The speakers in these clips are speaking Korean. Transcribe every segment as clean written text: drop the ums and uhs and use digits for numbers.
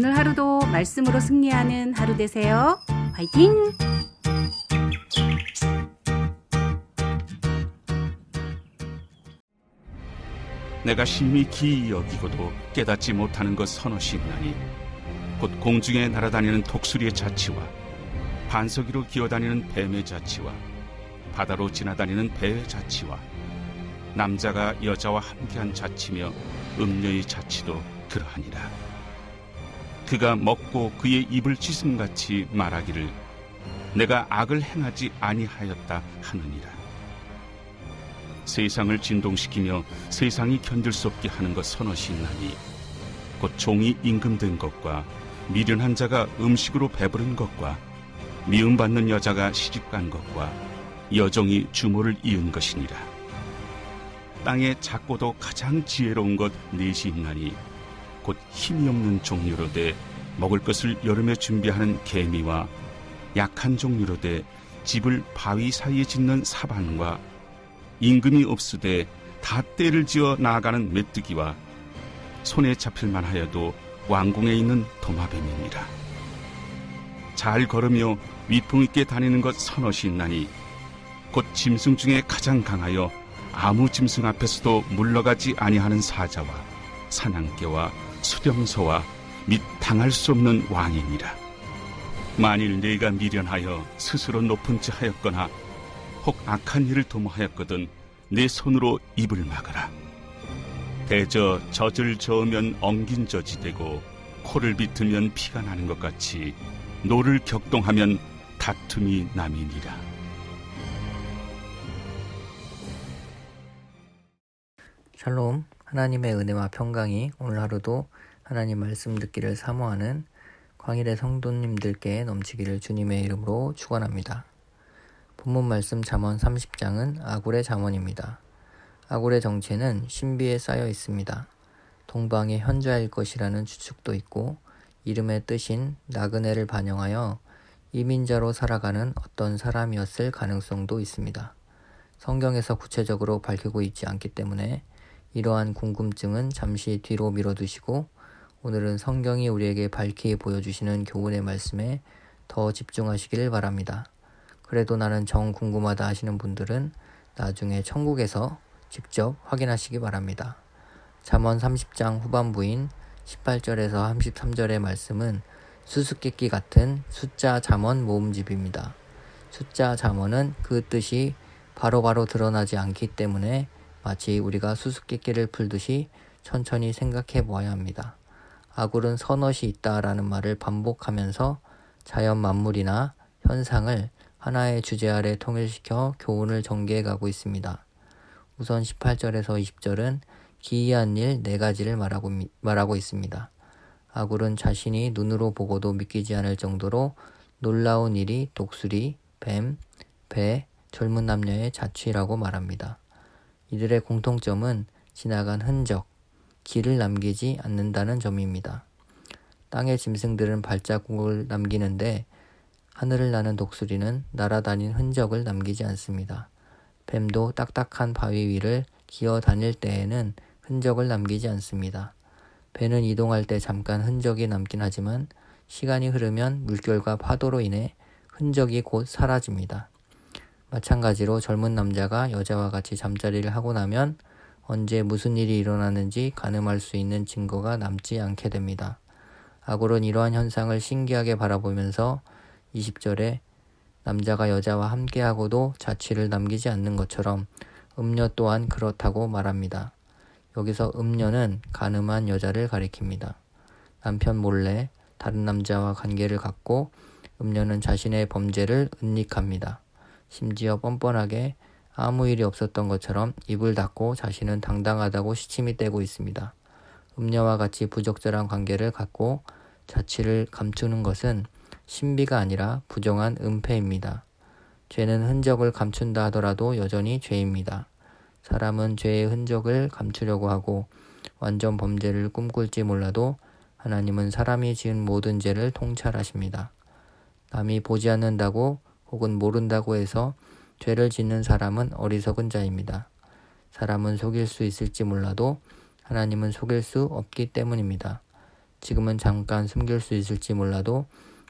오늘 하루도 말씀으로 승리하는 하루 되세요. 화이팅! 내가 심히 기이 여기고도 깨닫지 못하는 것 서너시 있나니 곧 공중에 날아다니는 독수리의 자치와 반석 위로 기어다니는 뱀의 자치와 바다로 지나다니는 배의 자치와 남자가 여자와 함께한 자치며 음녀의 자치도 그러하니라. 그가 먹고 그의 입을 찢음같이 말하기를 내가 악을 행하지 아니하였다 하느니라. 세상을 진동시키며 세상이 견딜 수 없게 하는 것 서너시 있나니 곧 종이 임금된 것과 미련한 자가 음식으로 배부른 것과 미움받는 여자가 시집간 것과 여종이 주모를 이은 것이니라. 땅에 작고도 가장 지혜로운 것 넷이 있나니 곧 힘이 없는 종류로되 먹을 것을 여름에 준비하는 개미와 약한 종류로되 집을 바위 사이에 짓는 사반과 임금이 없으되 다 때를 지어 나아가는 메뚜기와 손에 잡힐만 하여도 왕궁에 있는 도마뱀이니라. 잘 걸으며 위풍 있게 다니는 것 서너시 있나니 곧 짐승 중에 가장 강하여 아무 짐승 앞에서도 물러가지 아니하는 사자와 사냥개와 수령소와 및 당할 수 없는 왕이니라. 만일 네가 미련하여 스스로 높은 지 하였거나 혹 악한 일을 도모하였거든 내 손으로 입을 막아라. 대저 젖을 저으면 엉긴 젖이 되고 코를 비틀면 피가 나는 것 같이 노를 격동하면 다툼이 남이니라. 샬롬, 하나님의 은혜와 평강이 오늘 하루도 하나님 말씀 듣기를 사모하는 광일의 성도님들께 넘치기를 주님의 이름으로 축원합니다. 본문 말씀 잠언 30장은 아굴의 잠언입니다. 아굴의 정체는 신비에 쌓여 있습니다. 동방의 현자일 것이라는 추측도 있고 이름의 뜻인 나그네를 반영하여 이민자로 살아가는 어떤 사람이었을 가능성도 있습니다. 성경에서 구체적으로 밝히고 있지 않기 때문에 이러한 궁금증은 잠시 뒤로 미뤄두시고 오늘은 성경이 우리에게 밝히 보여주시는 교훈의 말씀에 더 집중하시기를 바랍니다. 그래도 나는 정 궁금하다 하시는 분들은 나중에 천국에서 직접 확인하시기 바랍니다. 잠언 30장 후반부인 18절에서 33절의 말씀은 수수께끼 같은 숫자 잠언 모음집입니다. 숫자 잠언은 그 뜻이 바로바로 드러나지 않기 때문에 마치 우리가 수수께끼를 풀듯이 천천히 생각해 보아야 합니다. 아굴은 서넛이 있다라는 말을 반복하면서 자연 만물이나 현상을 하나의 주제 아래 통일시켜 교훈을 전개해 가고 있습니다. 우선 18절에서 20절은 기이한 일 4가지를 말하고 있습니다. 아굴은 자신이 눈으로 보고도 믿기지 않을 정도로 놀라운 일이 독수리, 뱀, 배, 젊은 남녀의 자취라고 말합니다. 이들의 공통점은 지나간 흔적, 길을 남기지 않는다는 점입니다. 땅의 짐승들은 발자국을 남기는데 하늘을 나는 독수리는 날아다닌 흔적을 남기지 않습니다. 뱀도 딱딱한 바위 위를 기어 다닐 때에는 흔적을 남기지 않습니다. 배는 이동할 때 잠깐 흔적이 남긴 하지만 시간이 흐르면 물결과 파도로 인해 흔적이 곧 사라집니다. 마찬가지로 젊은 남자가 여자와 같이 잠자리를 하고 나면 언제 무슨 일이 일어나는지 가늠할 수 있는 증거가 남지 않게 됩니다. 아굴은 이러한 현상을 신기하게 바라보면서 20절에 남자가 여자와 함께하고도 자취를 남기지 않는 것처럼 음녀 또한 그렇다고 말합니다. 여기서 음녀는 가늠한 여자를 가리킵니다. 남편 몰래 다른 남자와 관계를 갖고 음녀는 자신의 범죄를 은닉합니다. 심지어 뻔뻔하게 아무 일이 없었던 것처럼 입을 닫고 자신은 당당하다고 시침이 떼고 있습니다. 음녀와 같이 부적절한 관계를 갖고 자취를 감추는 것은 신비가 아니라 부정한 은폐입니다. 죄는 흔적을 감춘다 하더라도 여전히 죄입니다. 사람은 죄의 흔적을 감추려고 하고 완전 범죄를 꿈꿀지 몰라도 하나님은 사람이 지은 모든 죄를 통찰하십니다. 남이 보지 않는다고 혹은 모른다고 해서 죄를 짓는 사람은 어리석은 자입니다. 사람은 속일 수 있을지 몰라도 하나님은 속일 수 없기 때문입니다. 지금은 잠깐 숨길 수 있을지 몰라도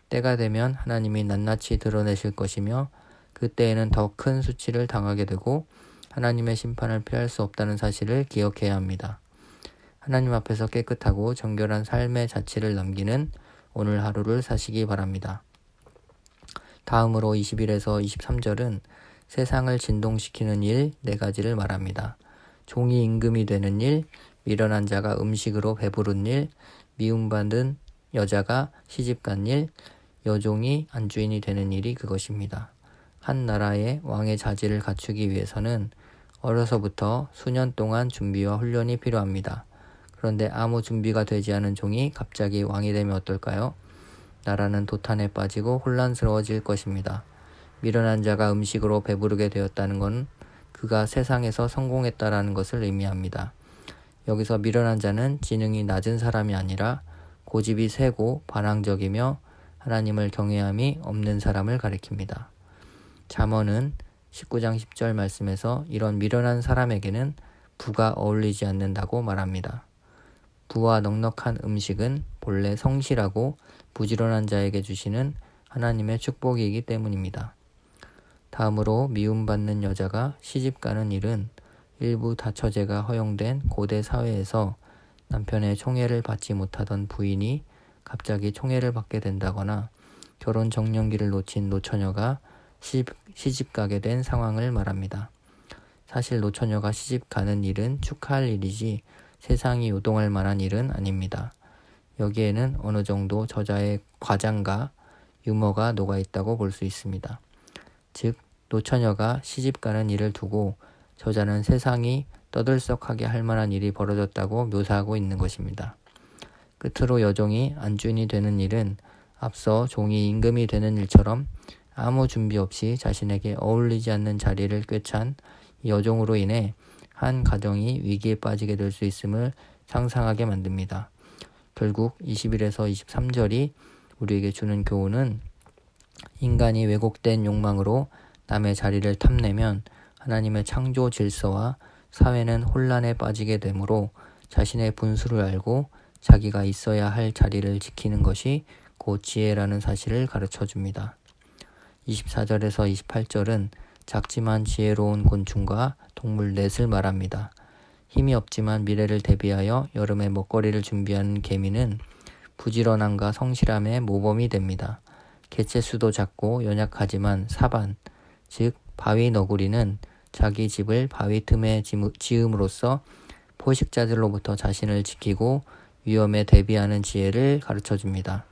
때가 되면 하나님이 낱낱이 드러내실 것이며 그때에는 더 큰 수치를 당하게 되고 하나님의 심판을 피할 수 없다는 사실을 기억해야 합니다. 하나님 앞에서 깨끗하고 정결한 삶의 자취를 남기는 오늘 하루를 사시기 바랍니다. 다음으로 20일에서 23절은 세상을 진동시키는 일 4가지를 말합니다. 종이 임금이 되는 일, 미련한 자가 음식으로 배부른 일, 미움받은 여자가 시집간 일, 여종이 안주인이 되는 일이 그것입니다. 한 나라의 왕의 자질을 갖추기 위해서는 어려서부터 수년 동안 준비와 훈련이 필요합니다. 그런데 아무 준비가 되지 않은 종이 갑자기 왕이 되면 어떨까요? 나라는 도탄에 빠지고 혼란스러워질 것입니다. 미련한 자가 음식으로 배부르게 되었다는 건 그가 세상에서 성공했다라는 것을 의미합니다. 여기서 미련한 자는 지능이 낮은 사람이 아니라 고집이 세고 반항적이며 하나님을 경외함이 없는 사람을 가리킵니다. 잠언은 19장 10절 말씀에서 이런 미련한 사람에게는 부가 어울리지 않는다고 말합니다. 부와 넉넉한 음식은 본래 성실하고 부지런한 자에게 주시는 하나님의 축복이기 때문입니다. 다음으로 미움받는 여자가 시집가는 일은 일부 다처제가 허용된 고대 사회에서 남편의 총애를 받지 못하던 부인이 갑자기 총애를 받게 된다거나 결혼 정년기를 놓친 노처녀가 시집가게 된 상황을 말합니다. 사실 노처녀가 시집가는 일은 축하할 일이지 세상이 요동할 만한 일은 아닙니다. 여기에는 어느 정도 저자의 과장과 유머가 녹아있다고 볼 수 있습니다. 즉 노처녀가 시집가는 일을 두고 저자는 세상이 떠들썩하게 할 만한 일이 벌어졌다고 묘사하고 있는 것입니다. 끝으로 여종이 안주인이 되는 일은 앞서 종이 임금이 되는 일처럼 아무 준비 없이 자신에게 어울리지 않는 자리를 꿰찬 여종으로 인해 한 가정이 위기에 빠지게 될 수 있음을 상상하게 만듭니다. 결국 21에서 23절이 우리에게 주는 교훈은 인간이 왜곡된 욕망으로 남의 자리를 탐내면 하나님의 창조 질서와 사회는 혼란에 빠지게 되므로 자신의 분수를 알고 자기가 있어야 할 자리를 지키는 것이 곧 지혜라는 사실을 가르쳐 줍니다. 24절에서 28절은 작지만 지혜로운 곤충과 동물 넷을 말합니다. 힘이 없지만 미래를 대비하여 여름에 먹거리를 준비하는 개미는 부지런함과 성실함의 모범이 됩니다. 개체수도 작고 연약하지만 사반, 즉 바위 너구리는 자기 집을 바위 틈에 지음으로써 포식자들로부터 자신을 지키고 위험에 대비하는 지혜를 가르쳐줍니다.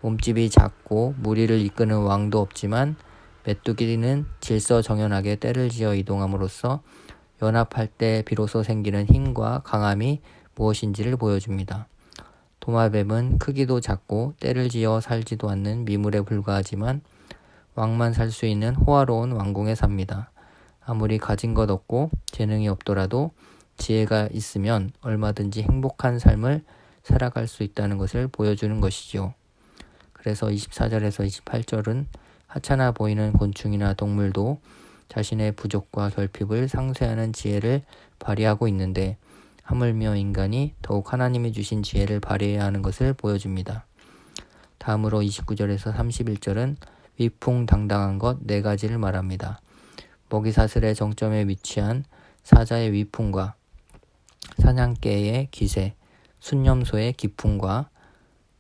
몸집이 작고 무리를 이끄는 왕도 없지만 메뚜기는 질서정연하게 떼를 지어 이동함으로써 연합할 때 비로소 생기는 힘과 강함이 무엇인지를 보여줍니다. 도마뱀은 크기도 작고 떼를 지어 살지도 않는 미물에 불과하지만 왕만 살 수 있는 호화로운 왕궁에 삽니다. 아무리 가진 것 없고 재능이 없더라도 지혜가 있으면 얼마든지 행복한 삶을 살아갈 수 있다는 것을 보여주는 것이죠. 그래서 24절에서 28절은 하찮아 보이는 곤충이나 동물도 자신의 부족과 결핍을 상쇄하는 지혜를 발휘하고 있는데 하물며 인간이 더욱 하나님이 주신 지혜를 발휘해야 하는 것을 보여줍니다. 다음으로 29절에서 31절은 위풍당당한 것 4가지를 말합니다. 먹이사슬의 정점에 위치한 사자의 위풍과 사냥개의 기세, 순념소의 기풍과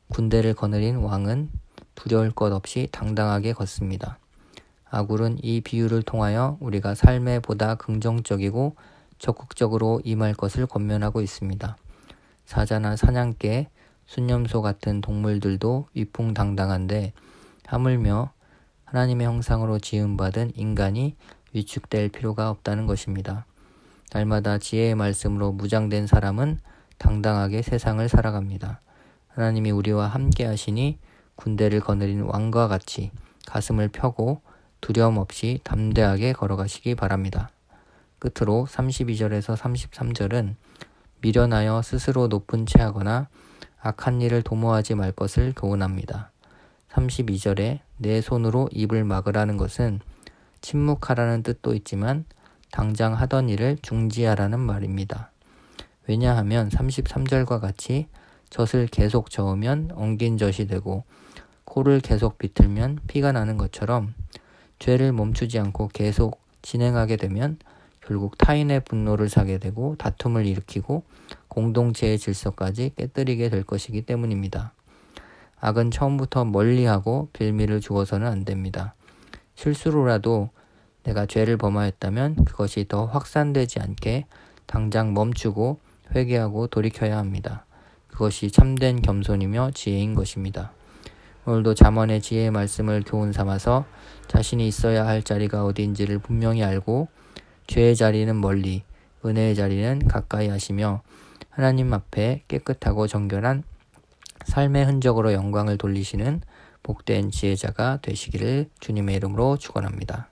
군대를 거느린 왕은 두려울 것 없이 당당하게 걷습니다. 아굴은 이 비유를 통하여 우리가 삶에 보다 긍정적이고 적극적으로 임할 것을 권면하고 있습니다. 사자나 사냥개, 순념소 같은 동물들도 위풍당당한데 하물며 하나님의 형상으로 지음받은 인간이 위축될 필요가 없다는 것입니다. 날마다 지혜의 말씀으로 무장된 사람은 당당하게 세상을 살아갑니다. 하나님이 우리와 함께 하시니 군대를 거느린 왕과 같이 가슴을 펴고 두려움 없이 담대하게 걸어가시기 바랍니다. 끝으로 32절에서 33절은 미련하여 스스로 높은 채 하거나 악한 일을 도모하지 말 것을 교훈합니다. 32절에 내 손으로 입을 막으라는 것은 침묵하라는 뜻도 있지만 당장 하던 일을 중지하라는 말입니다. 왜냐하면 33절과 같이 젖을 계속 저으면 엉긴 젖이 되고 코를 계속 비틀면 피가 나는 것처럼 죄를 멈추지 않고 계속 진행하게 되면 결국 타인의 분노를 사게 되고 다툼을 일으키고 공동체의 질서까지 깨뜨리게 될 것이기 때문입니다. 악은 처음부터 멀리하고 빌미를 주어서는 안 됩니다. 실수로라도 내가 죄를 범하였다면 그것이 더 확산되지 않게 당장 멈추고 회개하고 돌이켜야 합니다. 그것이 참된 겸손이며 지혜인 것입니다. 오늘도 잠언의 지혜의 말씀을 교훈 삼아서 자신이 있어야 할 자리가 어디인지를 분명히 알고 죄의 자리는 멀리, 은혜의 자리는 가까이 하시며 하나님 앞에 깨끗하고 정결한 삶의 흔적으로 영광을 돌리시는 복된 지혜자가 되시기를 주님의 이름으로 축원합니다.